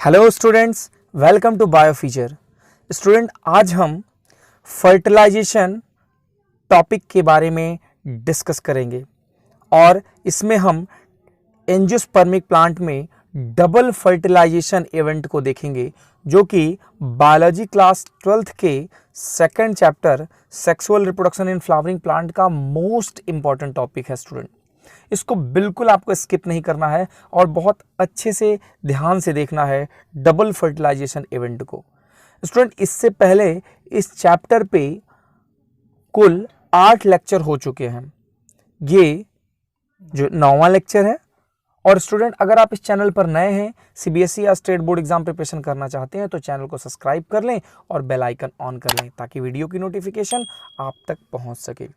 Hello students, welcome to bio feature. Student, आज हम fertilisation topic के बारे में डिस्कस करेंगे और इसमें हम एंजियोस्पर्मिक प्लांट में डबल फर्टिलाइजेशन इवेंट को देखेंगे, जो कि बायोलॉजी क्लास 12th के second chapter sexual reproduction in flowering plant का मोस्ट इंपॉर्टेंट टॉपिक है। स्टूडेंट, इसको बिल्कुल आपको स्किप नहीं करना है और बहुत अच्छे से ध्यान से देखना है डबल फर्टिलाइजेशन इवेंट को। स्टूडेंट, इससे पहले इस चैप्टर पे कुल 8 लेक्चर हो चुके हैं। ये जो 9वां लेक्चर है। और स्टूडेंट, अगर आप इस चैनल पर नए हैं, सीबीएसई या स्टेट बोर्ड एग्जाम प्रिपरेशन करना चाहते हैं, तो चैनल को सब्सक्राइब कर लें और बेल आइकन ऑन कर लें ताकि वीडियो की नोटिफिकेशन आप तक पहुंच सके।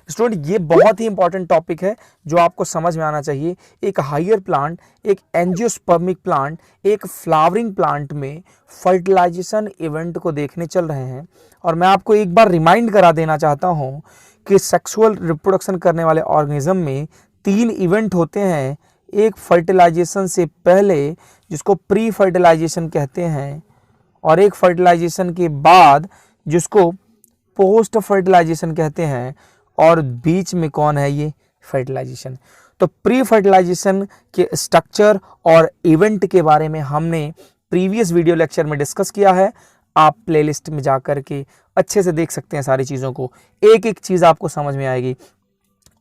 स्टूडेंट, ये बहुत ही इंपॉर्टेंट टॉपिक है जो आपको समझ में आना चाहिए। एक हायर प्लांट, एक एंजियोस्पर्मिक प्लांट, एक फ्लावरिंग प्लांट में फर्टिलाइजेशन इवेंट को देखने चल रहे हैं। और मैं आपको एक बार रिमाइंड करा देना चाहता हूं कि सेक्सुअल रिप्रोडक्शन करने वाले ऑर्गेनिज्म में 3 इवेंट होते हैं। एक फर्टिलाइजेशन से पहले, जिसको प्री फर्टिलाइजेशन कहते हैं, और एक फर्टिलाइजेशन के बाद, जिसको पोस्ट फर्टिलाइजेशन कहते हैं। और बीच में कौन है? ये फर्टिलाइजेशन। तो प्री फर्टिलाइजेशन के स्ट्रक्चर और इवेंट के बारे में हमने प्रीवियस वीडियो लेक्चर में डिस्कस किया है। आप प्लेलिस्ट में जाकर के अच्छे से देख सकते हैं सारी चीज़ों को, एक एक चीज़ आपको समझ में आएगी।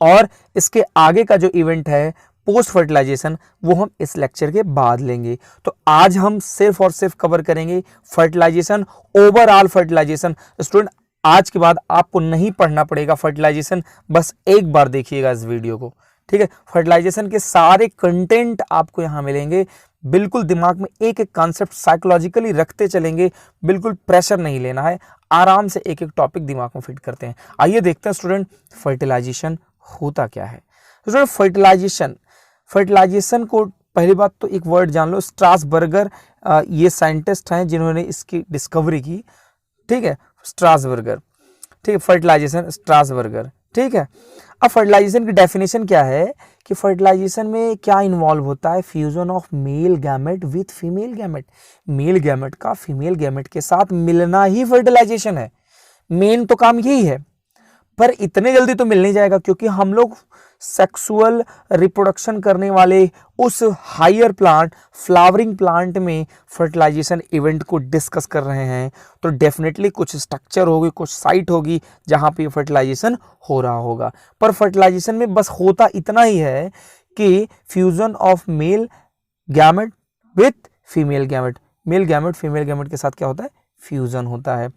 और इसके आगे का जो इवेंट है पोस्ट फर्टिलाइजेशन, वो हम इस लेक्चर के बाद लेंगे। तो आज हम सिर्फ और सिर्फ कवर करेंगे फर्टिलाइजेशन, ओवरऑल फर्टिलाइजेशन। स्टूडेंट, आज के बाद आपको नहीं पढ़ना पड़ेगा फर्टिलाइजेशन, बस एक बार देखिएगा इस वीडियो को, ठीक है। फर्टिलाइजेशन के सारे कंटेंट आपको यहाँ मिलेंगे। बिल्कुल दिमाग में एक एक कॉन्सेप्ट साइकोलॉजिकली रखते चलेंगे, बिल्कुल प्रेशर नहीं लेना है, आराम से एक एक टॉपिक दिमाग में फिट करते हैं। आइए देखते हैं स्टूडेंट, फर्टिलाइजेशन होता क्या है। स्टूडेंट, फर्टिलाइजेशन को पहली बात तो एक वर्ड जान लो, स्ट्रासबर्गर, ये साइंटिस्ट हैं जिन्होंने इसकी डिस्कवरी की, ठीक है। स्ट्रासबर्गर, ठीक है, फर्टिलाइजेशन स्ट्रासबर्गर, ठीक है। अब फर्टिलाइजेशन की डेफिनेशन क्या है कि फर्टिलाइजेशन में क्या इन्वॉल्व होता है? Fusion of male gamete with female gamete. Male gamete का फीमेल गैमेट के साथ मिलना ही फर्टिलाइजेशन है। मेन तो काम यही है, पर इतने जल्दी तो मिल नहीं जाएगा, क्योंकि हम लोग सेक्सुअल रिप्रोडक्शन करने वाले उस हायर प्लांट, फ्लावरिंग प्लांट में फर्टिलाइजेशन इवेंट को डिस्कस कर रहे हैं। तो डेफिनेटली कुछ स्ट्रक्चर होगी, कुछ साइट होगी जहां पे फर्टिलाइजेशन हो रहा होगा। पर फर्टिलाइजेशन में बस होता इतना ही है कि fusion of male gamete with female gamete. Male gamete female gamete के साथ क्या होता है? फ्यूजन होता है,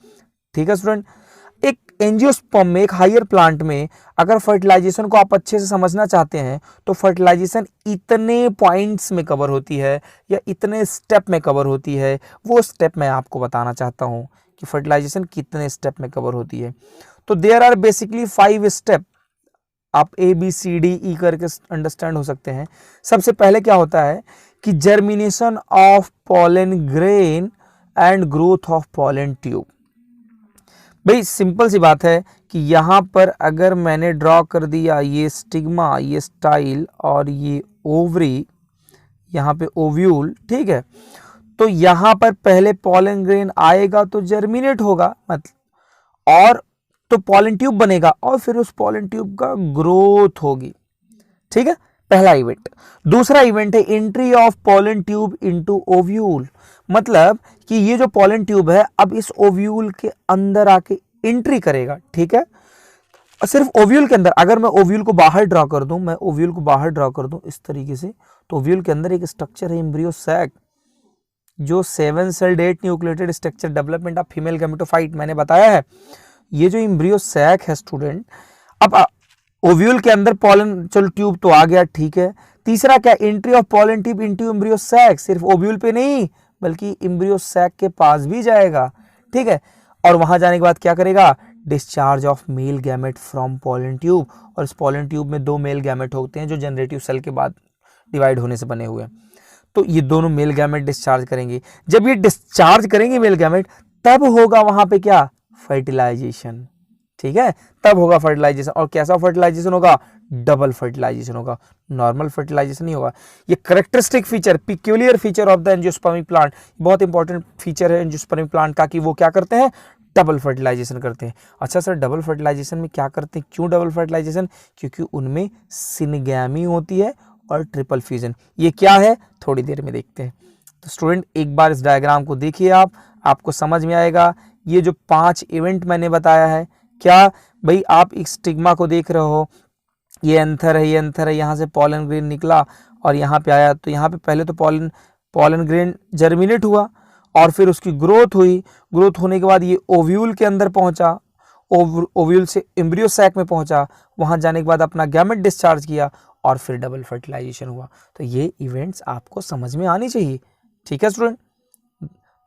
ठीक है स्टूडेंट। एक एंजियोस्पर्म में, एक हायर प्लांट में, अगर फर्टिलाइजेशन को आप अच्छे से समझना चाहते हैं तो फर्टिलाइजेशन इतने पॉइंट्स में कवर होती है या इतने स्टेप में कवर होती है। वो स्टेप मैं आपको बताना चाहता हूं कि फर्टिलाइजेशन कितने स्टेप में कवर होती है। तो देयर आर बेसिकली 5 स्टेप। आप ABCDE करके अंडरस्टैंड हो सकते हैं। सबसे पहले क्या होता है कि germination of pollen grain and growth of pollen tube. भाई सिंपल सी बात है कि यहाँ पर अगर मैंने ड्रॉ कर दिया ये स्टिग्मा, ये स्टाइल और ये ओवरी, यहाँ पे ओव्यूल, ठीक है। तो यहाँ पर पहले पॉलन ग्रेन आएगा तो जर्मिनेट होगा, मतलब, और तो पॉलन ट्यूब बनेगा और फिर उस पॉलन ट्यूब का ग्रोथ होगी, ठीक है। पहला इवेंट। दूसरा इवेंट है entry of pollen tube into ovule. मतलब कि ये जो पॉलन ट्यूब है अब इस ओव्यूल के अंदर आके एंट्री करेगा, ठीक है। सिर्फ ओव्यूल के अंदर, अगर मैं ओव्यूल को बाहर ड्रॉ कर दूं, मैं ओव्यूल को बाहर ड्रॉ कर दूं इस तरीके से, तो ओव्यूल के अंदर एक स्ट्रक्चर है एम्ब्रियो सैक, जो 7 sailed 8 nucleated structure development of female gametophyte मैंने बताया है। ये जो एम्ब्रियो सैक है स्टूडेंट, अब ओव्यूल के अंदर पॉलन, चलो ट्यूब तो आ गया, ठीक है। तीसरा क्या? Entry of pollen tube into embryo sac. सिर्फ ओव्यूल पे नहीं बल्कि एम्ब्रियो सैक के पास भी जाएगा, ठीक है। और वहां जाने के बाद क्या करेगा? Discharge of male gamete from pollen tube. और इस पॉलन ट्यूब में 2 मेल गैमेट होते हैं जो जनरेटिव सेल के बाद डिवाइड होने से बने हुए हैं। तो ये दोनों मेल गैमेट डिस्चार्ज करेंगे। जब ये डिस्चार्ज करेंगे मेल गैमेट, तब होगा वहां पे क्या? फर्टिलाइजेशन, ठीक है, तब होगा फर्टिलाइजेशन। और कैसा फर्टिलाइजेशन होगा? डबल फर्टिलाइजेशन होगा, नॉर्मल फर्टिलाइजेशन नहीं होगा। ये characteristic feature, peculiar feature of the angiospermic plant, बहुत इंपॉर्टेंट फीचर है एंजियोस्पर्मिक प्लांट का कि वो क्या करते हैं? डबल फर्टिलाइजेशन करते हैं। अच्छा सर, डबल फर्टिलाइजेशन में क्या करते हैं? क्यों डबल फर्टिलाइजेशन? क्योंकि उनमें सिनगैमी होती है और ट्रिपल फ्यूजन। ये क्या है? थोड़ी देर में देखते हैं। तो स्टूडेंट एक बार इस डायग्राम को देखिए, आपको समझ में आएगा। ये जो 5 इवेंट मैंने बताया है, क्या भाई आप एक स्टिग्मा को देख रहे हो, ये एंथर है, ये एंथर है, यहाँ से पॉलन ग्रेन निकला और यहाँ पे आया। तो यहाँ पे पहले तो पॉलन ग्रेन जर्मिनेट हुआ और फिर उसकी ग्रोथ हुई। ग्रोथ होने के बाद ये ओव्यूल के अंदर पहुंचा, ओव्यूल से एम्ब्रियो सैक में पहुंचा, वहां जाने के बाद अपना गैमेट डिस्चार्ज किया और फिर डबल फर्टिलाइजेशन हुआ। तो ये इवेंट्स आपको समझ में आनी चाहिए। ठीक है स्टूडेंट,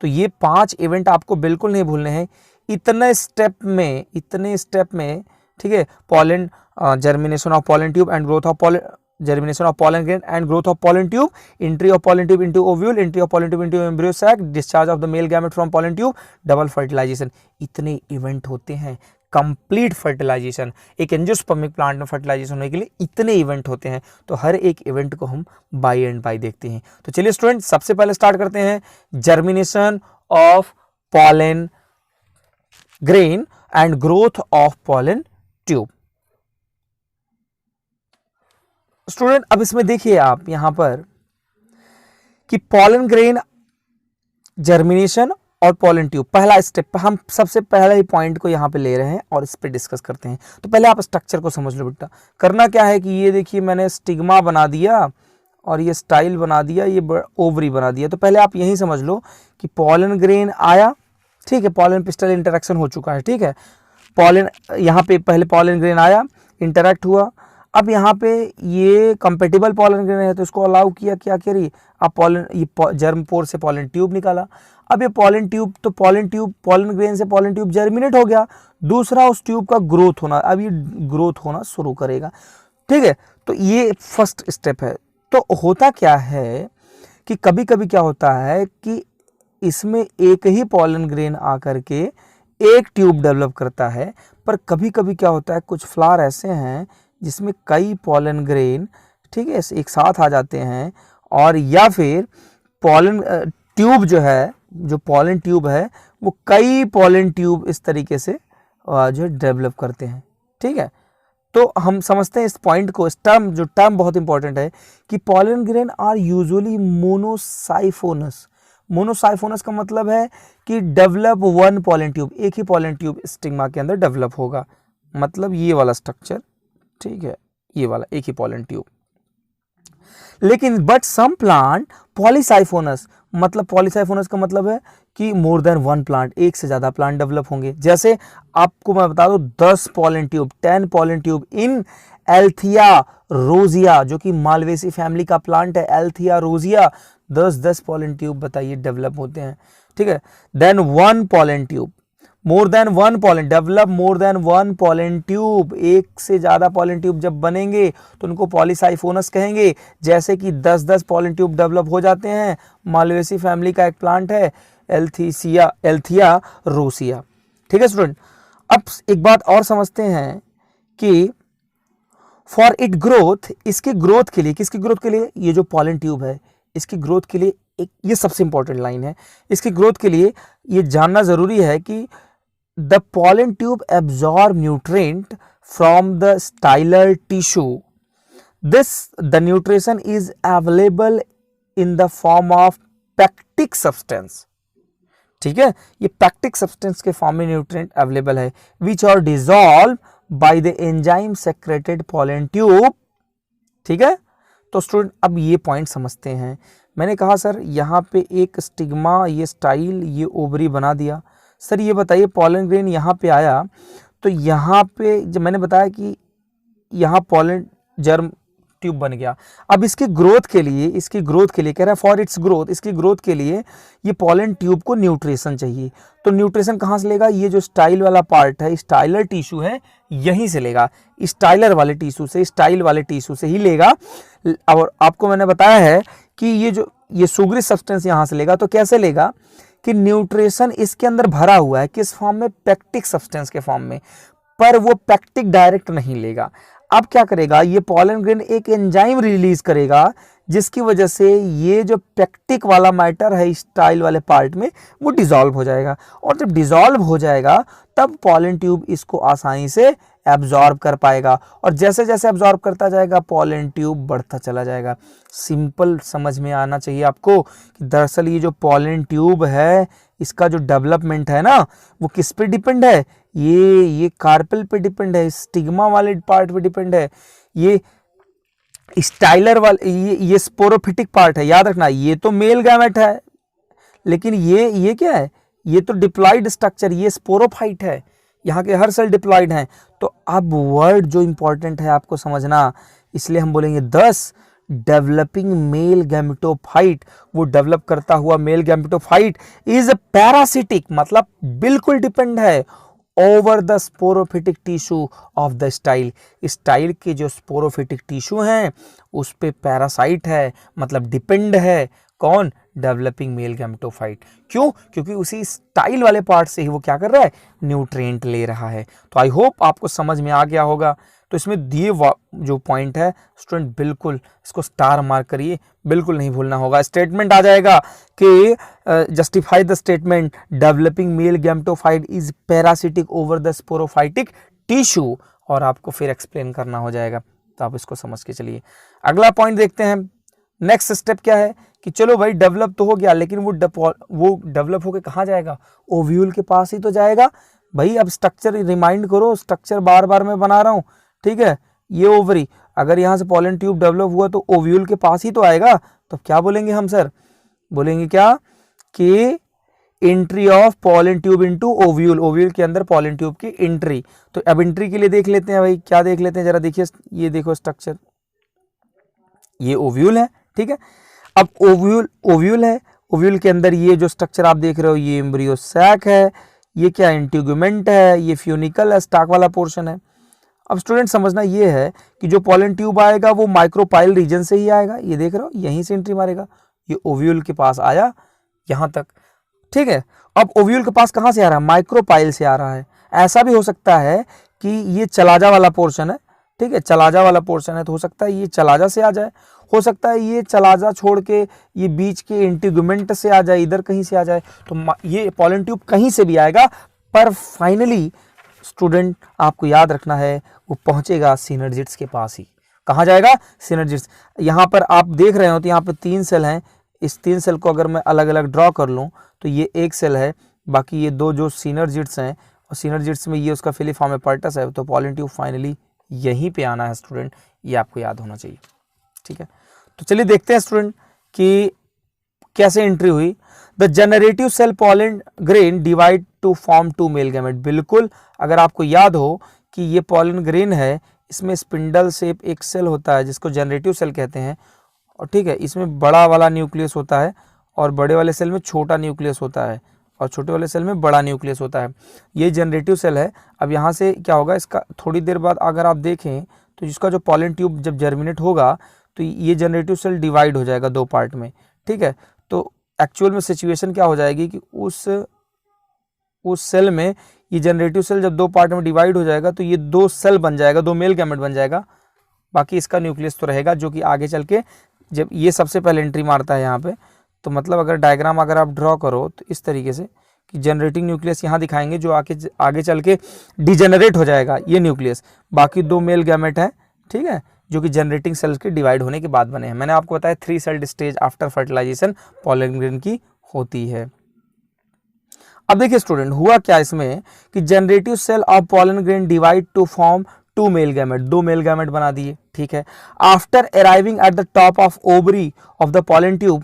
तो ये 5 इवेंट आपको बिल्कुल नहीं भूलने हैं। इतने स्टेप में ठीक है, pollen germination of pollen tube and growth of pollen, germination of pollen grain and growth of pollen tube, entry of pollen tube into ovule, entry of pollen tube into embryo sac, discharge of the male gamete from pollen tube, double fertilization। इतने event होते हैं। Complete fertilisation, एक angiospermic plant में fertilisation होने के लिए इतने event होते हैं। तो हर एक इवेंट को हम बाय एंड बाय देखते हैं। तो चलिए स्टूडेंट, सबसे पहले स्टार्ट करते हैं germination of pollen grain and growth of pollen tube. Student अब इसमें देखिए आप यहां पर कि पॉलन ग्रेन, जर्मिनेशन और पॉलन ट्यूब, पहला स्टेप, हम सबसे पहले ही पॉइंट को यहां पे ले रहे हैं और इस पे डिस्कस करते हैं। तो पहले आप स्ट्रक्चर को समझ लो बेटा। करना क्या है कि ये देखिए मैंने स्टिग्मा बना दिया और ये स्टाइल बना दिया, ये ओवरी बना दिया। तो पहले आप यही समझ लो कि पॉलन ग्रेन आया, ठीक है, पॉलन पिस्टल इंटरेक्शन हो चुका है, ठीक है, पॉलन यहाँ पे पहले पॉलन ग्रेन आया, इंटरेक्ट हुआ। अब यहाँ पे ये कंपेटिबल पॉलन ग्रेन है तो इसको अलाउ किया, क्या करी, अब पॉलन, ये जर्म पोर से पॉलन ट्यूब निकाला। अब ये पॉलन ट्यूब, तो पॉलन ग्रेन से पॉलन ट्यूब जर्मिनेट हो गया। दूसरा, उस ट्यूब का ग्रोथ होना, अब ये ग्रोथ होना शुरू करेगा, ठीक है। तो ये फर्स्ट स्टेप है। तो होता क्या है कि कभी कभी क्या होता है कि इसमें एक ही पॉलन ग्रेन आकर के एक ट्यूब डेवलप करता है, पर कभी कभी क्या होता है, कुछ फ्लावर ऐसे हैं जिसमें कई पॉलन ग्रेन, ठीक है, एक साथ आ जाते हैं, और या फिर पॉलन ट्यूब जो है, जो पॉलन ट्यूब है, वो कई पॉलन ट्यूब इस तरीके से जो डेवलप करते हैं, ठीक है। तो हम समझते हैं इस पॉइंट को, इस टर्म, जो टर्म बहुत इंपॉर्टेंट है कि पॉलन ग्रेन आर यूजुअली मोनोसाइफोनस। मोनोसाइफोनस का मतलब है कि डेवलप वन पॉलन ट्यूब, एक ही पॉलन ट्यूब स्टिग्मा के अंदर डेवलप होगा, मतलब ये वाला स्ट्रक्चर, ठीक है, ये वाला एक ही पॉलन ट्यूब। लेकिन बट सम प्लांट पॉलीसाइफोनस, मतलब पॉलीसाइफोनस का मतलब है कि मोर देन वन प्लांट, एक से ज्यादा प्लांट डेवलप होंगे। जैसे आपको मैं बता दूं 10 पॉलन ट्यूब, 10 पॉलन ट्यूब इन एल्थिया रोजिया, जो कि मालवेसी फैमिली का प्लांट है, एल्थिया रोजिया, 10 पॉलन ट्यूब बताइए डेवलप होते हैं, ठीक है। Then one pollen tube, more than one pollen, develop more than one pollen tube, एक से ज्यादा पॉलन ट्यूब जब बनेंगे तो उनको पॉलीसाइफोनस कहेंगे। जैसे कि 10 पॉलन ट्यूब डेवलप हो जाते हैं, मालवेसी फैमिली का एक प्लांट है एल्थिया रोसिया, ठीक है स्टूडेंट। अब एक बात और समझते हैं कि फॉर इट ग्रोथ, इसके ग्रोथ के लिए, किसकी ग्रोथ के लिए, ये जो पॉलन ट्यूब है इसकी ग्रोथ के लिए, एक ये सबसे इंपॉर्टेंट लाइन है, इसकी ग्रोथ के लिए ये जानना जरूरी है कि the pollen tube absorb nutrient from the styler tissue. The nutrition is available in the form of pectic substance, ठीक है, ये pectic substance के फॉर्म में न्यूट्रिएंट अवेलेबल है, which are dissolved by the enzyme secreted pollen tube, ठीक है। तो student अब ये पॉइंट समझते हैं। मैंने कहा सर यहाँ पे एक स्टिग्मा, ये स्टाइल, ये ओवरी बना दिया। सर ये बताइए पॉलन ग्रेन यहाँ पे आया तो यहाँ पे जब मैंने बताया कि यहाँ पॉलन जर्म ट्यूब बन गया। अब इसकी ग्रोथ के लिए कह रहा है फॉर इट्स ग्रोथ, इसकी ग्रोथ के लिए ये पॉलन ट्यूब को न्यूट्रिशन चाहिए। तो न्यूट्रिशन कहाँ से लेगा, ये जो स्टाइल वाला पार्ट है, स्टाइलर टिश्यू है, यहीं से लेगा, स्टाइलर वाले टिश्यू से, स्टाइल वाले टिश्यू से ही लेगा। और आपको मैंने बताया है कि ये सुगरी सब्सटेंस यहाँ से लेगा। तो कैसे लेगा कि न्यूट्रिशन इसके अंदर भरा हुआ है, किस फॉर्म में, पेक्टिक सब्सटेंस के फॉर्म में। पर वो पेक्टिक डायरेक्ट नहीं लेगा। अब क्या करेगा, ये पॉलन ग्रेन एक एंजाइम रिलीज करेगा जिसकी वजह से ये जो पेक्टिक वाला मैटर है स्टाइल वाले पार्ट में वो डिसॉल्व हो जाएगा, और जब डिसॉल्व हो जाएगा तब पॉलन ट्यूब इसको आसानी से एब्जॉर्ब कर पाएगा, और जैसे जैसे एब्जॉर्ब करता जाएगा पॉलन ट्यूब बढ़ता चला जाएगा। सिंपल समझ में आना चाहिए आपको कि दरअसल ये जो पॉलन ट्यूब है इसका जो डेवलपमेंट है ना वो किस पे डिपेंड है, ये कार्पेल पे डिपेंड है, स्टिग्मा वाले पार्ट पे डिपेंड है, ये स्टाइलर वाले ये स्पोरोफिटिक पार्ट है। याद रखना ये तो मेल गैमेट है, लेकिन ये क्या है, ये तो डिप्लॉयड स्ट्रक्चर, ये स्पोरोफाइट है, यहाँ के हर सेल डिप्लॉयड हैं। तो अब वर्ड जो इंपॉर्टेंट है आपको समझना, इसलिए हम बोलेंगे 10 डेवलपिंग मेल गैमेटोफाइट, वो डेवलप करता हुआ मेल गैमेटोफाइट इज पैरासिटिक, मतलब बिल्कुल डिपेंड है over the sporophytic tissue of the style. Style के जो स्पोरोफिटिक टिश्यू हैं उस पे पैरासाइट है, मतलब डिपेंड है कौन, डेवलपिंग मेल गैमेटोफाइट। क्यों, क्योंकि उसी स्टाइल वाले पार्ट से ही वो क्या कर रहा है, न्यूट्रिएंट ले रहा है। तो आई होप आपको समझ में आ गया होगा। तो इसमें दिए जो पॉइंट है स्टूडेंट बिल्कुल इसको स्टार मार्क करिए, बिल्कुल नहीं भूलना होगा। स्टेटमेंट आ जाएगा कि justify the statement developing male gametophyte is parasitic over the sporophytic tissue, और आपको फिर एक्सप्लेन करना हो जाएगा। तो आप इसको समझ के चलिए। अगला पॉइंट देखते हैं। नेक्स्ट स्टेप क्या है कि चलो भाई डेवलप तो हो गया, लेकिन वो डेवलप होके कहाँ जाएगा, ओव्यूल के पास ही तो जाएगा। भाई अब स्ट्रक्चर रिमाइंड करो, स्ट्रक्चर बार बार मैं बना रहा हूँ, ठीक है। ये ओवरी, अगर यहाँ से पॉलन ट्यूब डेवलप हुआ तो ओव्यूल के पास ही तो आएगा। तो क्या बोलेंगे हम सर, बोलेंगे क्या कि entry of pollen tube into ovule, ovule के अंदर पॉलन ट्यूब की एंट्री। तो अब एंट्री के लिए देख लेते हैं भाई, क्या देख लेते हैं जरा देखिए, ये देखो स्ट्रक्चर, ये ओव्यूल है, ठीक है। अब ओव्यूल है, ओव्यूल के अंदर ये जो स्ट्रक्चर आप देख रहे हो ये एम्ब्रियो सैक है, ये क्या इंटीग्यूमेंट है, ये फ्यूनिकल है, स्टाक वाला पोर्शन है। अब स्टूडेंट समझना ये है कि जो पॉलन ट्यूब आएगा वो माइक्रोपाइल रीजन से ही आएगा, ये देख रहे हो यहीं से एंट्री मारेगा, ये ओव्यूल के पास आया यहाँ तक, ठीक है। अब ओव्यूल के पास कहाँ से आ रहा है, माइक्रोपाइल से आ रहा है। ऐसा भी हो सकता है कि ये चलाजा वाला पोर्शन है, ठीक है, चलाजा वाला पोर्शन है, तो हो सकता है ये चलाजा से आ जाए, हो सकता है ये चलाजा छोड़ के ये बीच के इंटीग्यूमेंट से आ जाए, इधर कहीं से आ जाए। तो ये पॉलन ट्यूब कहीं से भी आएगा, पर फाइनली स्टूडेंट आपको याद रखना है वो पहुंचेगा सिनर्जिड्स के पास ही। कहाँ जाएगा, सिनर्जिड्स। यहाँ पर आप देख रहे हो तो यहाँ पर 3 सेल हैं, इस 3 सेल को अगर मैं अलग अलग ड्रॉ कर लूँ तो ये 1 सेल है, बाकी ये 2 जो सिनर्जिड्स हैं, और सिनर्जिड्स में ये उसका फिलीफॉर्म एपर्टस है। तो पॉलन ट्यूब फाइनली यहीं पे आना है स्टूडेंट, ये आपको याद होना चाहिए, ठीक है। तो चलिए देखते हैं स्टूडेंट कि कैसे एंट्री हुई। The generative cell pollen grain divide to form 2 male gamete. बिल्कुल, अगर आपको याद हो कि ये पॉलन ग्रेन है, इसमें स्पिंडल शेप एक सेल होता है जिसको जनरेटिव सेल कहते हैं, और ठीक है, इसमें बड़ा वाला न्यूक्लियस होता है, और बड़े वाले सेल में छोटा न्यूक्लियस होता है, और छोटे वाले सेल में बड़ा न्यूक्लियस होता है। ये जनरेटिव सेल है। अब यहाँ से क्या होगा, इसका थोड़ी देर बाद अगर आप देखें तो जिसका जो पॉलन ट्यूब जब जर्मिनेट होगा तो ये जनरेटिव सेल डिवाइड हो जाएगा 2 पार्ट में, ठीक है। तो एक्चुअल में सिचुएशन क्या हो जाएगी कि उस सेल में ये जनरेटिव सेल जब 2 पार्ट में डिवाइड हो जाएगा तो ये 2 सेल बन जाएगा, 2 मेल गैमेट बन जाएगा। बाकी इसका न्यूक्लियस तो रहेगा, जो कि आगे चल के जब ये सबसे पहले एंट्री मारता है यहाँ पे, तो मतलब अगर डायग्राम अगर आप ड्रॉ करो तो इस तरीके से कि जनरेटिंग न्यूक्लियस यहाँ दिखाएंगे, जो आगे चल के डिजेनरेट हो जाएगा ये न्यूक्लियस। बाकी 2 मेल गैमेट हैं, ठीक है, जो कि जनरेटिंग सेल्स के डिवाइड होने के बाद बने हैं। मैंने आपको बताया 3 celled stage after fertilisation pollen grain की होती है। अब देखिए स्टूडेंट, हुआ क्या इसमें कि generative cell of pollen grain divide to form 2 male gamete, 2 male gamete बना दिए, ठीक है। After arriving at the top of ovary of the pollen tube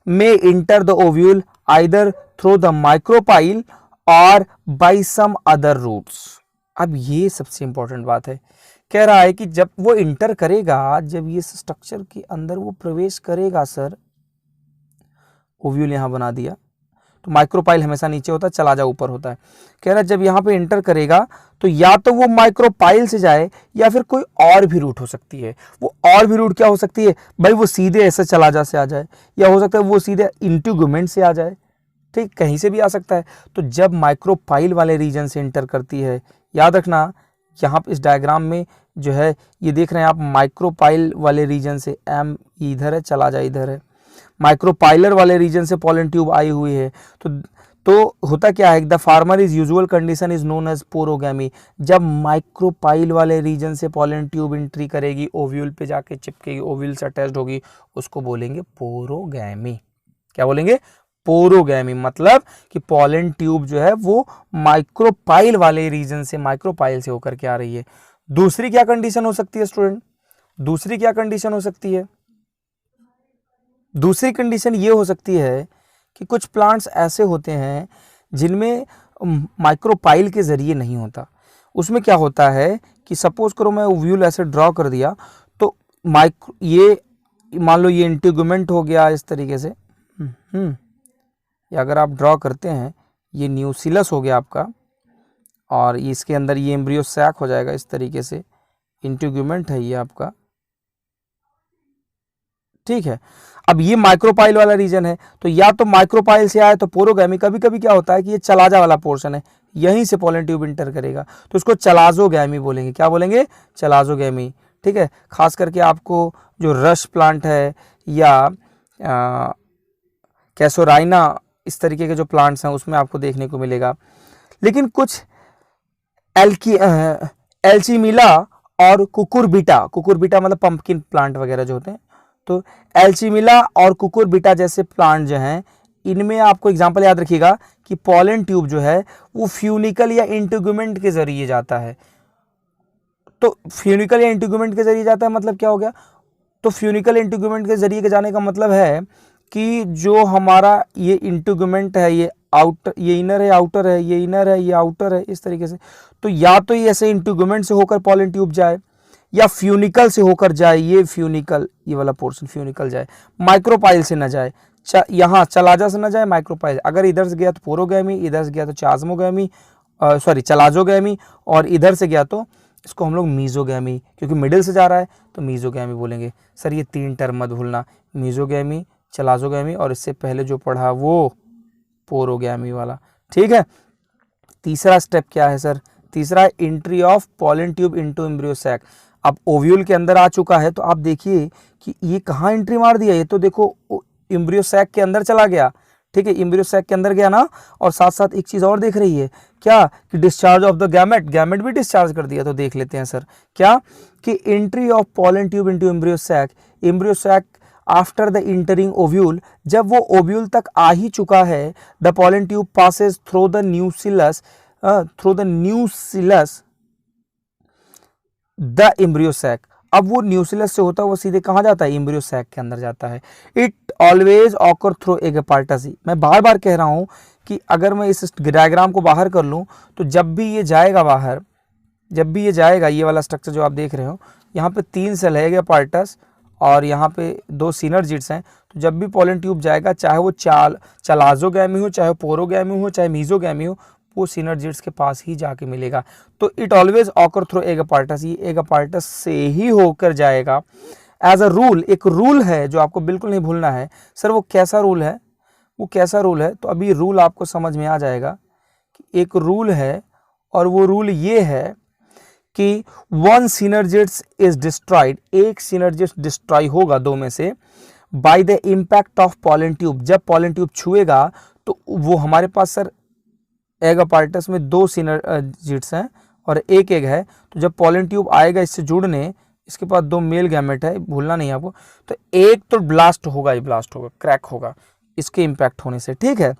may enter the ovule either through the micropyle or by some other routes। अब ये सबसे important बात है, कह रहा है कि जब वो इंटर करेगा, जब ये स्ट्रक्चर के अंदर वो प्रवेश करेगा सर, ओव्यूल यहाँ बना दिया, तो माइक्रोपाइल हमेशा नीचे होता है, चलाजा ऊपर होता है। कह रहा है जब यहाँ पे इंटर करेगा तो या तो वो माइक्रोपाइल से जाए या फिर कोई और भी रूट हो सकती है। वो और भी रूट क्या हो सकती है भाई, वो सीधे ऐसे चलाजा से आ जाए, या हो सकता है वो सीधे इंटीग्यूमेंट से आ जाए, ठीक, कहीं से भी आ सकता है। तो जब माइक्रोपाइल वाले रीजन से इंटर करती है याद रखना यहाँ पे इस डायग्राम में जो है ये देख रहे हैं आप माइक्रोपाइल वाले रीजन से, एम इधर है, चला जाए इधर है, माइक्रोपाइलर वाले रीजन से पॉलन ट्यूब आई हुई है। तो होता क्या है, the farmer is usual condition is known as porogamy. जब माइक्रोपाइल वाले रीजन से पॉलन ट्यूब एंट्री करेगी, ओव्यूल पे जाके चिपकेगी, ओव्यूल से अटैच्ड होगी, उसको बोलेंगे पोरोगैमी। क्या बोलेंगे? पोरोगैमी। मतलब कि पॉलन ट्यूब जो है वो माइक्रोपाइल वाले रीजन से, माइक्रोपाइल से होकर के आ रही है। दूसरी क्या कंडीशन हो सकती है स्टूडेंट? दूसरी क्या कंडीशन हो सकती है? दूसरी कंडीशन ये हो सकती है कि कुछ प्लांट्स ऐसे होते हैं जिनमें माइक्रोपाइल के जरिए नहीं होता। उसमें क्या होता है कि सपोज करो मैं ओव्यूल ऐसे ड्रॉ कर दिया, तो ये मान लो ये इंटीगुमेंट हो गया इस तरीके से, या अगर आप ड्रॉ करते हैं ये न्यूसिलस हो गया आपका, और इसके अंदर ये एम्ब्रियो सैक हो जाएगा इस तरीके से, इंटीगुमेंट है ये आपका, ठीक है। अब ये माइक्रोपाइल वाला रीजन है, तो या तो माइक्रोपाइल से आया तो पोरोगैमी। कभी कभी क्या होता है कि ये चलाजा वाला पोर्शन है, यहीं से पॉलन ट्यूब इंटर करेगा, तो इसको चलाजोगैमी बोलेंगे। क्या बोलेंगे? चलाजोगैमी, ठीक है। खास करके आपको जो रश प्लांट है या कैसोराइना, इस तरीके के जो प्लांट्स हैं उसमें आपको देखने को मिलेगा। लेकिन कुछ एल्चीमिला और कुकुरबिटा, कुकुरबिटा मतलब पंपकिन प्लांट वगैरह जो होते हैं, तो एल्चीमिला और कुकुरबिटा जैसे प्लांट जो हैं, इनमें आपको एग्जांपल याद रखिएगा कि पॉलन ट्यूब जो है वो फ्यूनिकल या इंटीगुमेंट के जरिए जाता है। तो फ्यूनिकल या इंटीगुमेंट के जरिए जाता है मतलब क्या हो गया? तो फ्यूनिकल इंटीगुमेंट के जरिए जाने का मतलब है कि जो हमारा ये इंटीगुमेंट है, ये आउटर, ये इनर है, आउटर है, ये इनर है, ये आउटर है, इस तरीके से। तो या तो ये ऐसे इंटीगुमेंट से होकर पॉलन ट्यूब जाए, या फ्यूनिकल से होकर जाए, ये फ्यूनिकल, ये वाला पोर्शन फ्यूनिकल जाए, माइक्रोपाइल से ना जाए, यहाँ चलाजा से ना जाए, माइक्रोपाइल। अगर इधर से गया तो पोरोगैमी, इधर से गया तो चाज्मोगैमी, चलाजोगैमी, और इधर से गया तो इसको हम लोग मीजोगैमी, क्योंकि मिडिल से जा रहा है तो मीजोगैमी बोलेंगे। सर ये 3 टर्म मत भूलना, मीजोगैमी, चलाजोगैमी, और इससे पहले जो पढ़ा वो पोरोगैमी वाला, ठीक है। तीसरा स्टेप क्या है सर? तीसरा है entry of pollen tube into embryo sac. अब ओव्यूल के अंदर आ चुका है, तो आप देखिए कि ये कहाँ एंट्री मार दिया, ये तो देखो एम्ब्रियो सैक के अंदर चला गया, ठीक है, एम्ब्रियो सैक के अंदर गया ना। और साथ साथ एक चीज और देख रही है क्या, कि discharge of the gamete, gamete भी डिस्चार्ज कर दिया। तो देख लेते हैं सर क्या, कि entry of pollen tube into embryo sac, embryo sac after the entering ovule, जब वो ओव्यूल तक आ ही चुका है, the pollen tube passes through the nucellus, the embryo sac. अब वो न्यूसिलस से होता है वो सीधे कहाँ जाता है? एम्ब्रियो सैक के अंदर जाता है। इट ऑलवेज ऑकर थ्रू एगेपार्टसी। मैं बार बार कह रहा हूँ कि अगर मैं इस डायग्राम को बाहर कर लूँ, तो जब भी ये जाएगा बाहर, जब भी ये जाएगा, ये वाला स्ट्रक्चर जो आप देख रहे हो, यहाँ पे 3 सेल है एगेपार्टस, और यहाँ पे 2 सिनर्जिड्स हैं। तो जब भी पॉलन ट्यूब जाएगा, चाहे वो चलाजोगैमी हो, चाहे पोरोगैमी हो, चाहे मीजोगैमी हो, वो सिनर्जिड्स के पास ही जाके मिलेगा। तो इट ऑलवेज ऑकर थ्रू एगेपार्टस, ये एगेपार्टस से ही होकर जाएगा। एज अ रूल, एक रूल है जो आपको बिल्कुल नहीं भूलना है। सर वो कैसा रूल है? वो कैसा रूल है? तो अभी रूल आपको समझ में आ जाएगा कि एक रूल है, और वो रूल ये है कि 1 सिनर्जिड्स इज डिस्ट्रॉयड, एक सिनर्जिड्स डिस्ट्रॉय होगा 2 में से, by the impact of pollen tube. जब पॉलन ट्यूब छुएगा तो वो हमारे पास सर एगेपार्टस में 2 सिनर्जिड्स हैं और 1 एग है। तो जब पॉलन ट्यूब आएगा इससे जुड़ने, इसके पास 2 मेल गैमेट है, भूलना नहीं आपको, तो एक तो ब्लास्ट होगा ही, ब्लास्ट होगा, क्रैक होगा इसके इम्पैक्ट होने से, ठीक है।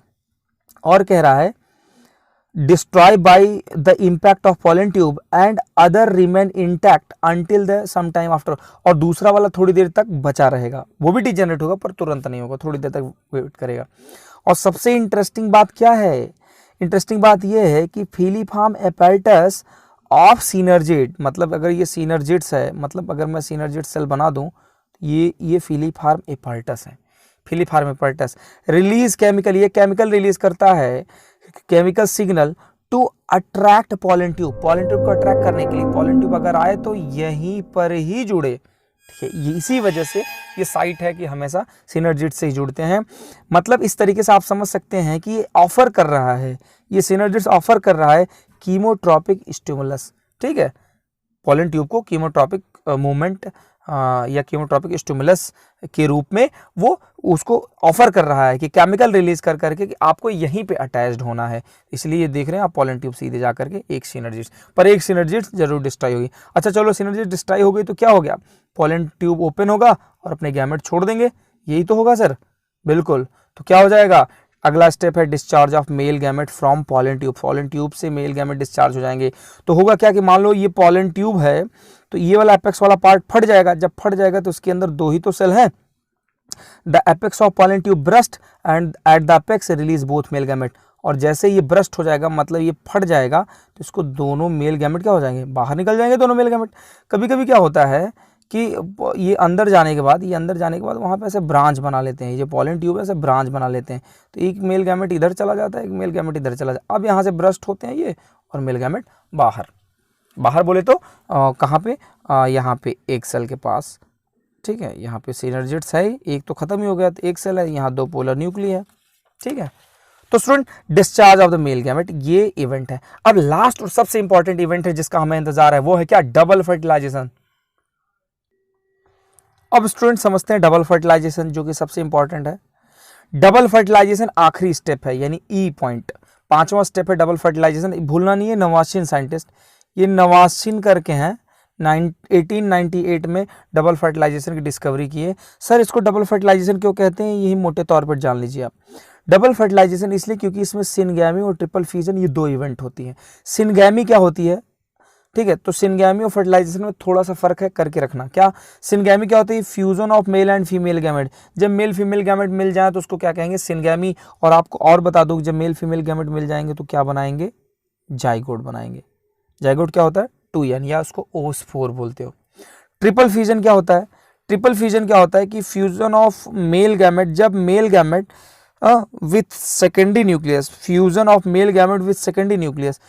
और कह रहा है destroyed by the impact of pollen tube and other remain intact until the some time after। और दूसरा वाला थोड़ी देर तक बचा रहेगा, वो भी डिजेनरेट होगा पर तुरंत नहीं होगा, थोड़ी देर तक वेट करेगा। और सबसे इंटरेस्टिंग बात क्या है? इंटरेस्टिंग बात ये है कि फिलीफॉर्म एपर्टस ऑफ सिनर्जिड, मतलब अगर ये सिनर्जिड्स है, मतलब अगर मैं सिनर्जिड सेल बना दूं, ये फिलीफॉर्म एपर्टस है। फिलीफॉर्म एपर्टस रिलीज केमिकल, ये केमिकल रिलीज करता है, chemical signal to attract pollen tube, pollen tube को अट्रैक्ट करने के लिए। पॉलन ट्यूब अगर आए तो यहीं पर ही जुड़े, ठीक है। इसी वजह से ये साइट है कि हमेशा सिनर्जिड से ही जुड़ते हैं। मतलब इस तरीके से आप समझ सकते हैं कि ये ऑफर कर रहा है, ये सिनर्जिड ऑफर कर रहा है कीमोट्रॉपिक स्टिमुलस, ठीक है, पॉलन ट्यूब को कीमोट्रॉपिक मूवमेंट या कीमोट्रॉपिक स्टिमुलस के रूप में वो उसको ऑफर कर रहा है कि केमिकल रिलीज कर करके कि आपको यहीं पे अटैच्ड होना है। इसलिए ये देख रहे हैं आप पॉलन ट्यूब सीधे जा करके एक सिनर्जिस्ट, पर एक सिनर्जिस्ट जरूर डिस्ट्रॉय होगी। अच्छा चलो सिनर्जिस्ट डिस्ट्रॉय हो गई तो क्या हो गया, पॉलन ट्यूब ओपन होगा और अपने गैमेट छोड़ देंगे, यही तो होगा सर, बिल्कुल। तो क्या हो जाएगा, अगला स्टेप है discharge of male gamete from pollen tube, pollen tube से मेल गैमेट डिस्चार्ज हो जाएंगे। तो होगा क्या कि मान लो ये पॉलन ट्यूब है तो ये वाला एपेक्स वाला पार्ट फट जाएगा, जब फट जाएगा तो उसके अंदर दो ही तो सेल हैं, the apex of pollen tube burst and at the apex release both male gamete, और जैसे ये ब्रस्ट हो जाएगा मतलब ये फट जाएगा तो इसको दोनों मेल गैमेट क्या हो जाएंगे, बाहर निकल जाएंगे दोनों मेल गैमेट। कभी कभी क्या होता है कि ये अंदर जाने के बाद वहाँ पे ऐसे ब्रांच बना लेते हैं, ये पॉलन ट्यूब ऐसे ब्रांच बना लेते हैं, तो एक मेल गैमेट इधर चला जाता है, एक मेल गैमेट इधर चला जाता है। अब यहाँ से ब्रस्ट होते हैं ये और मेल गैमेट बाहर बोले तो कहाँ पे, यहाँ पे एक सेल के पास, ठीक है, यहाँ पे सिनर्जिड्स है, एक तो खत्म ही हो गया, तो एक सेल है, यहाँ दो पोलर न्यूक्ली है, ठीक है। तो student discharge of the male gamete ये इवेंट है। अब लास्ट और सबसे इंपॉर्टेंट इवेंट है जिसका हमें इंतजार है, वो है क्या, डबल फर्टिलाइजेशन। अब स्टूडेंट समझते हैं डबल फर्टिलाइजेशन जो कि सबसे इंपॉर्टेंट है। डबल फर्टिलाइजेशन आखिरी स्टेप है, यानी ई पॉइंट, पांचवा स्टेप है डबल फर्टिलाइजेशन। भूलना नहीं है, नवाशिन साइंटिस्ट, ये नवाशिन करके हैं, 1898 में डबल फर्टिलाइजेशन की डिस्कवरी की है। सर इसको डबल फर्टिलाइजेशन क्यों कहते हैं, यही मोटे तौर पर जान लीजिए आप। डबल फर्टिलाइजेशन इसलिए क्योंकि इसमें सिनगैमी और ट्रिपल फ्यूजन ये दो इवेंट होती हैं। सिनगैमी क्या होती है, ठीक है, तो सिनगैमी और फर्टिलाइजेशन में थोड़ा सा फर्क है, करके रखना। क्या सिनगैमी क्या होती है, fusion of male and female gamete. जब मेल फीमेल गैमेट मिल जाए तो उसको क्या कहेंगे, सिनगैमी। और आपको और बता दूं, जब मेल फीमेल गैमेट मिल जाएंगे तो क्या बनाएंगे, जाइगोट बनाएंगे। जाइगोट क्या होता है, 2n, या उसको ओस्फोर बोलते हो। ट्रिपल फ्यूजन क्या होता है, ट्रिपल फ्यूजन क्या होता है कि फ्यूजन ऑफ मेल गैमेट, जब male gamete with secondary nucleus, fusion of male gamete with secondary nucleus,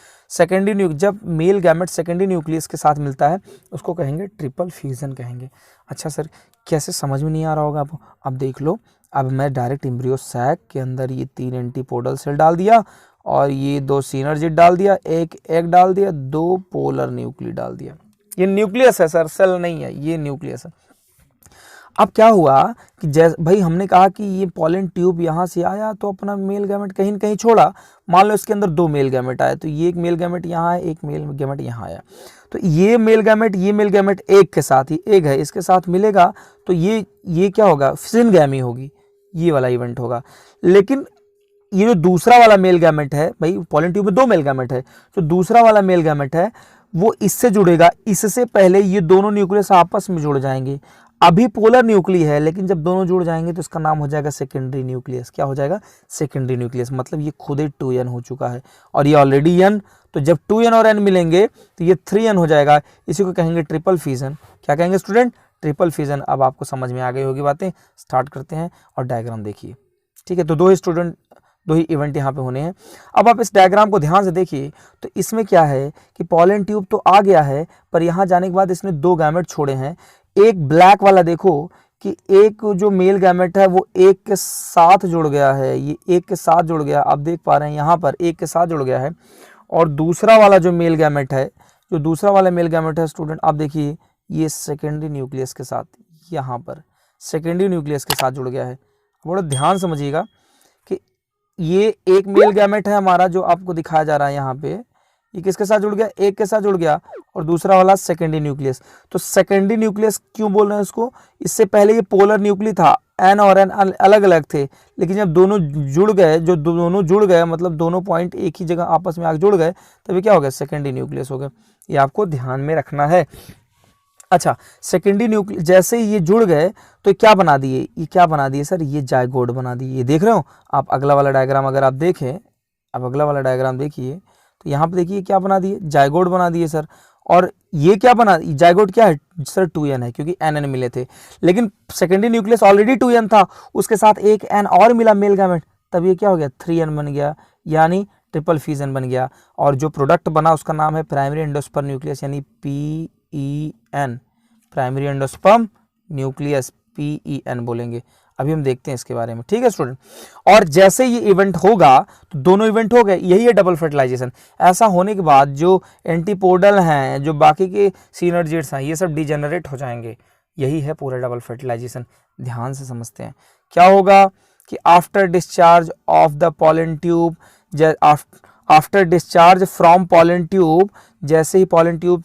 जब मेल गैमेट सेकेंडरी न्यूक्लियस के साथ मिलता है उसको कहेंगे ट्रिपल फ्यूजन कहेंगे। अच्छा सर कैसे, समझ में नहीं आ रहा होगा आपको, अब देख लो। अब मैं डायरेक्ट एम्ब्रियो सैक के अंदर ये 3 एंटीपोडल सेल डाल दिया और ये 2 सिनर्जिड डाल दिया, एक एग डाल दिया, 2 पोलर न्यूक्ली डाल दिया। ये न्यूक्लियस है सर, सेल नहीं है, ये न्यूक्लियस है। अब क्या हुआ कि जैसे भाई हमने कहा कि ये पॉलन ट्यूब यहाँ से आया तो अपना मेल गैमेट कहीं न कहीं छोड़ा, मान लो इसके अंदर 2 मेल गैमेट आए, तो ये एक मेल गैमेट यहाँ है, एक मेल गैमेट यहाँ आया, तो ये मेल गैमेट एक के साथ ही, एक है इसके साथ मिलेगा तो ये क्या होगा, सिनगैमी होगी, ये वाला इवेंट होगा। लेकिन ये जो दूसरा वाला मेल गैमेट है, भाई पॉलन ट्यूब में 2 मेल गैमेट है, तो दूसरा वाला मेल गैमेट है वो इससे जुड़ेगा, इससे पहले ये दोनों न्यूक्लियस आपस में जुड़ जाएंगे। अभी पोलर न्यूक्ली है लेकिन जब दोनों जुड़ जाएंगे तो इसका नाम हो जाएगा सेकेंडरी न्यूक्लियस। क्या हो जाएगा, सेकेंडरी न्यूक्लियस, मतलब ये खुद ही 2n हो चुका है और ये ऑलरेडी n, तो जब 2n और n मिलेंगे तो ये 3n हो जाएगा, इसी को कहेंगे ट्रिपल फ्यूजन। क्या कहेंगे स्टूडेंट, ट्रिपल फ्यूजन। अब आपको समझ में आ गई होगी बातें, स्टार्ट करते हैं और डायग्राम देखिए, ठीक है। तो दो ही इवेंट यहाँ पे होने हैं। अब आप इस डायग्राम को ध्यान से देखिए तो इसमें क्या है कि पॉलन ट्यूब तो आ गया है, पर यहाँ जाने के बाद इसने 2 गैमेट छोड़े हैं। एक ब्लैक वाला देखो कि एक जो मेल गैमेट है वो एक के साथ जुड़ गया है, ये एक के साथ जुड़ गया, आप देख पा रहे हैं यहाँ पर एक के साथ जुड़ गया है। और दूसरा वाला जो मेल गैमेट है, स्टूडेंट आप देखिए ये सेकेंडरी न्यूक्लियस के साथ, यहाँ पर सेकेंडरी न्यूक्लियस के साथ जुड़ गया है। बड़ा ध्यान समझिएगा कि ये एक मेल गैमेट है हमारा जो आपको दिखाया जा रहा है यहाँ पे, ये किसके साथ जुड़ गया, एक के साथ जुड़ गया, और दूसरा वाला सेकेंडरी न्यूक्लियस। तो सेकेंडरी न्यूक्लियस क्यों बोल रहे हैं इसको, इससे पहले ये पोलर न्यूक्ली था, n और n अलग अलग थे, लेकिन जब दोनों जुड़ गए मतलब दोनों पॉइंट एक ही जगह आपस में आके जुड़ गए, तभी क्या हो गया, सेकेंडरी न्यूक्लियस हो गया। ये आपको ध्यान में रखना है। अच्छा, सेकेंडरी न्यूक्लियस जैसे ही ये जुड़ गए तो क्या बना दिए, सर ये जाइगोट बना दिए। ये देख रहे हो आप, अगला वाला डायग्राम अगर आप देखें, अब अगला वाला डायग्राम देखिए तो यहाँ पे देखिए क्या बना दिए, जाइगोट बना दिए सर। और ये क्या बना, जाइगोट क्या है सर, 2n है क्योंकि n मिले थे, लेकिन सेकेंडरी न्यूक्लियस ऑलरेडी 2n था, उसके साथ एक n और मिला मेल गैमेट, तब ये क्या हो गया, 3n बन गया, यानी ट्रिपल फ्यूजन बन गया। और जो प्रोडक्ट बना उसका नाम है प्राइमरी एंडोस्पर्म न्यूक्लियस, यानी PEN, primary endosperm nucleus, PEN बोलेंगे। अभी हम देखते हैं इसके बारे में, ठीक है स्टूडेंट। और जैसे ये इवेंट होगा तो दोनों इवेंट हो गए, यही है डबल फर्टिलाइजेशन। ऐसा होने के बाद जो एंटीपोडल हैं, जो बाकी के सिनर्जिड्स हैं, ये सब डिजेनरेट हो जाएंगे, यही है पूरा डबल फर्टिलाइजेशन। ध्यान से समझते हैं क्या होगा कि after discharge of the pollen tube, after discharge from pollen tube, जैसे ही पॉलन ट्यूब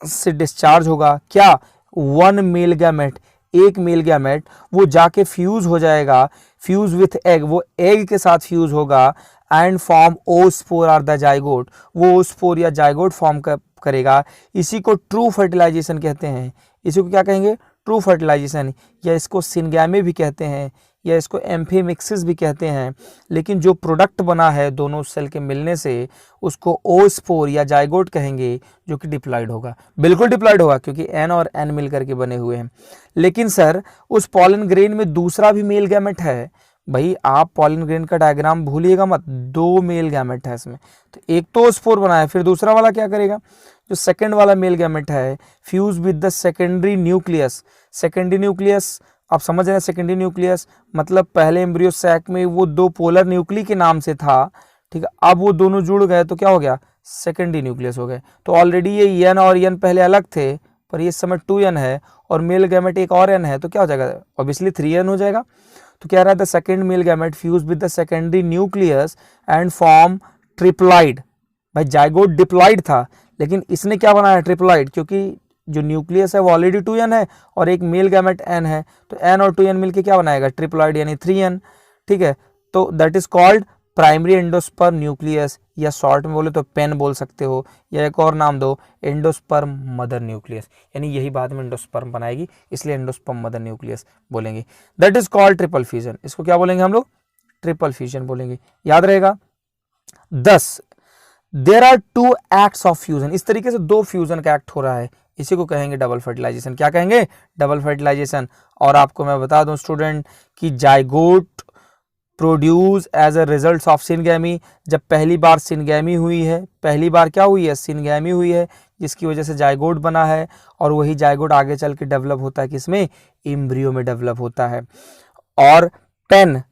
से डिस्चार्ज होगा क्या, वन मेल गैमेट, एक मेल गैमेट वो जाके फ्यूज हो जाएगा, फ्यूज विथ एग, वो एग के साथ फ्यूज होगा, and form oospore or the zygote, वो ओस्पोर या जाइगोट फॉर्म करेगा। इसी को ट्रू फर्टिलाइजेशन कहते हैं। इसी को क्या कहेंगे, ट्रू फर्टिलाइजेशन, या इसको सिनगैमी भी कहते हैं, या इसको एम्फीमिक्सिस भी कहते हैं। लेकिन जो प्रोडक्ट बना है दोनों सेल के मिलने से उसको ओस्पोर या जाइगोट कहेंगे, जो कि डिप्लॉयड होगा। बिल्कुल डिप्लॉयड होगा क्योंकि एन और एन मिल करके बने हुए हैं। लेकिन सर उस पॉलन ग्रेन में दूसरा भी मेल गैमेट है। भाई आप पॉलन ग्रेन का डायग्राम भूलिएगा मत, दो मेल गैमेट है इसमें, तो एक तो ओस्पोर बना है, फिर दूसरा वाला क्या करेगा, जो सेकंड वाला मेल गैमेट है fuse with the secondary nucleus. Secondary nucleus आप समझ रहे हैं, सेकेंडरी न्यूक्लियस मतलब पहले एम्ब्रियो सैक में वो दो पोलर न्यूक्ली के नाम से था, ठीक है, अब वो दोनों जुड़ गए तो क्या हो गया, सेकेंडरी न्यूक्लियस हो गए। तो ऑलरेडी ये एन और एन पहले अलग थे, पर ये समय 2n है और मेल गैमेट एक और n है, तो क्या हो जाएगा, ऑब्वियसली 3n हो जाएगा। तो क्या रहा है, the second male gamete fuse with the secondary nucleus and form triploid. भाई जाइगोट डिप्लॉइड था, लेकिन इसने क्या बनाया, ट्रिप्लॉइड, क्योंकि जो न्यूक्लियस है वो ऑलरेडी 2n है और एक मेल गैमेट n है, तो n और 2n मिलके क्या बनाएगा, ट्रिप्लॉइड यानी 3n, ठीक है। तो that is called primary endosperm nucleus, या शॉर्ट में बोले तो पेन बोल सकते हो, या एक और नाम दो एंडोस्पर्म मदर न्यूक्लियस, यानी यही बाद में एंडोस्पर्म बनाएगी, इसलिए एंडोस्पर्म मदर न्यूक्लियस बोलेंगे। That is called triple fusion. इसको क्या बोलेंगे हम लोग, ट्रिपल फ्यूजन बोलेंगे, याद रहेगा। 10 there are 2 acts of fusion, इस तरीके से 2 फ्यूजन का एक्ट हो रहा है, इसी को कहेंगे डबल फर्टिलाइजेशन। क्या कहेंगे, डबल फर्टिलाइजेशन। और आपको मैं बता दूं स्टूडेंट कि zygote produce as a result of syngamy, जब पहली बार सिनगैमी हुई है, पहली बार क्या हुई है, सिनगैमी हुई है, जिसकी वजह से जाइगोट बना है, और वही जाइगोट आगे चल के डेवलप होता है किसमें, एम्ब्रियो में डेवलप होता है। और पेन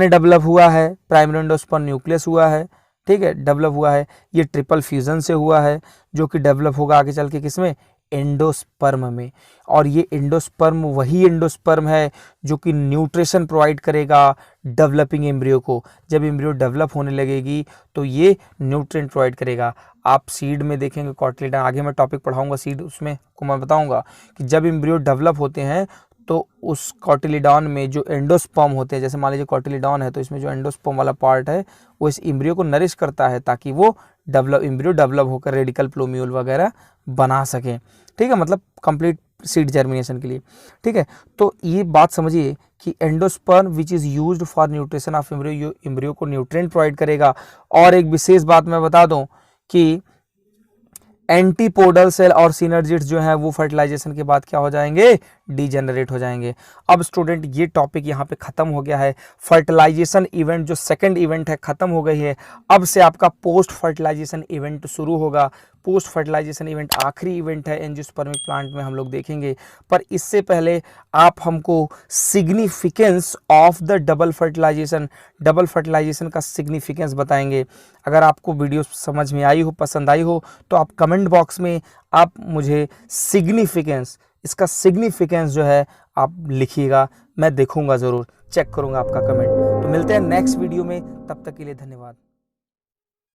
डेवलप हुआ है, प्राइमरी एंडोस्पर्म न्यूक्लियस हुआ है, ठीक है, डेवलप हुआ है, ये ट्रिपल फ्यूजन से हुआ है, जो कि डेवलप होगा आगे चल के किसमें, एंडोस्पर्म में। और ये एंडोस्पर्म वही एंडोस्पर्म है जो कि न्यूट्रिशन प्रोवाइड करेगा डेवलपिंग एम्ब्रियो को। जब एम्ब्रियो डेवलप होने लगेगी तो ये न्यूट्रिएंट प्रोवाइड करेगा। आप सीड में देखेंगे कॉटिलिडॉन, आगे मैं टॉपिक पढ़ाऊंगा सीड, उसमें को मैं बताऊंगा कि जब एम्ब्रियो डेवलप होते हैं तो उस कॉटिलिडॉन में जो एंडोस्पर्म होते हैं, जैसे मान लीजिए कॉटिलिडॉन है तो इसमें जो एंडोस्पर्म वाला पार्ट है वो इस एम्ब्रियो को नरिश करता है ताकि वो एम्ब्रियो डेवलप होकर रेडिकल प्लूम्यूल वगैरह बना सकें, ठीक है, मतलब कंप्लीट सीड जर्मिनेशन के लिए, ठीक है। तो ये बात समझिए कि endosperm which is used for nutrition of embryo, embryo को न्यूट्रिएंट प्रोवाइड करेगा। और एक विशेष बात मैं बता दूं कि एंटीपोडल सेल और सिनर्जिड्स जो हैं वो फर्टिलाइजेशन के बाद क्या हो जाएंगे, डीजेनरेट हो जाएंगे। अब स्टूडेंट ये टॉपिक यहाँ पे खत्म हो गया है, फर्टिलाइजेशन इवेंट जो सेकंड इवेंट है खत्म हो गई है। अब से आपका पोस्ट फर्टिलाइजेशन इवेंट शुरू होगा। पोस्ट फर्टिलाइजेशन इवेंट आखिरी इवेंट है एंजियोस्पर्मिक प्लांट में, हम लोग देखेंगे। पर इससे पहले आप हमको significance of the double fertilisation का सिग्निफिकेंस बताएंगे। अगर आपको वीडियो समझ में आई हो, पसंद आई हो, तो आप कमेंट बॉक्स में आप मुझे सिग्निफिकेंस, इसका सिग्निफिकेंस जो है आप लिखिएगा, मैं देखूंगा, ज़रूर चेक करूंगा आपका कमेंट। तो मिलते हैं नेक्स्ट वीडियो में, तब तक के लिए धन्यवाद।